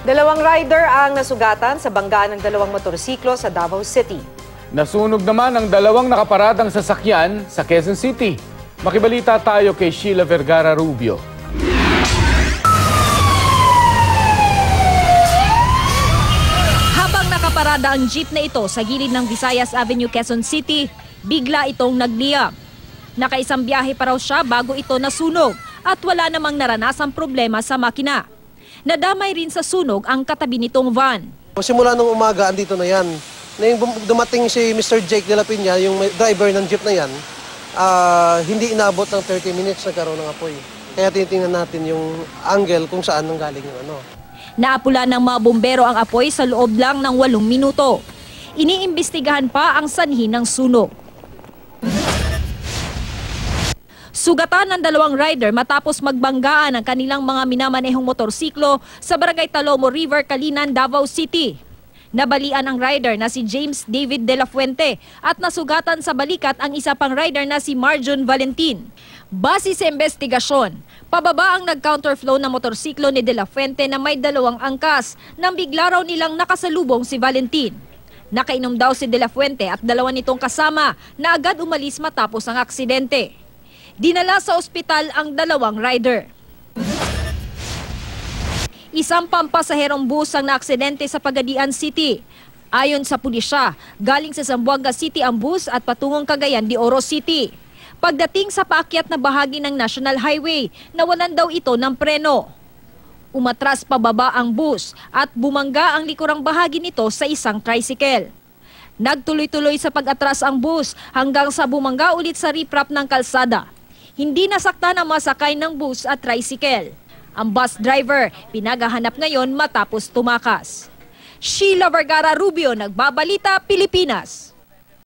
Dalawang rider ang nasugatan sa banggaan ng dalawang motorsiklo sa Davao City. Nasunog naman ang dalawang nakaparadang sasakyan sa Quezon City. Makibalita tayo kay Sheila Vergara Rubio. Habang nakaparada ang jeep na ito sa gilid ng Visayas Avenue, Quezon City, bigla itong nagliyab. Nakaisang biyahe pa raw siya bago ito nasunog at wala namang naranasang problema sa makina. Nadamay rin sa sunog ang katabi nitong van. Simula nung umaga, andito na yan. Dumating si Mr. Jake de la Piña, yung driver ng jeep na yan, hindi inabot ng 30 minutes nagkaroon ng apoy. Kaya tinitingnan natin yung angle kung saan nanggaling yung ano. Naapula ng mga bumbero ang apoy sa loob lang ng 8 minuto. Iniimbestigahan pa ang sanhi ng sunog. Sugatan ng dalawang rider matapos magbanggaan ang kanilang mga minamanehong motorsiklo sa Barangay Talomo River, Calinan, Davao City. Nabalian ang rider na si James David de la Fuente at nasugatan sa balikat ang isa pang rider na si Marjon Valentin. Base sa investigasyon, pababa ang nag-counterflow na motorsiklo ni de la Fuente na may dalawang angkas nang bigla raw nilang nakasalubong si Valentin. Nakainom daw si de la Fuente at dalawa nitong kasama na agad umalis matapos ang aksidente. Dinala sa ospital ang dalawang rider. Isang pampasaherong bus ang naaksidente sa Pagadian City. Ayon sa pulisya, galing sa Zamboanga City ang bus at patungong Cagayan de Oro City. Pagdating sa paakyat na bahagi ng National Highway, nawalan daw ito ng preno. Umatras pababa ang bus at bumangga ang likurang bahagi nito sa isang tricycle. Nagtuloy-tuloy sa pag-atras ang bus hanggang sa bumangga ulit sa riprap ng kalsada. Hindi nasaktan ang masakay ng bus at tricycle. Ang bus driver pinaghahanap ngayon matapos tumakas. Sheila Vergara Rubio, Nagbabalita, Pilipinas.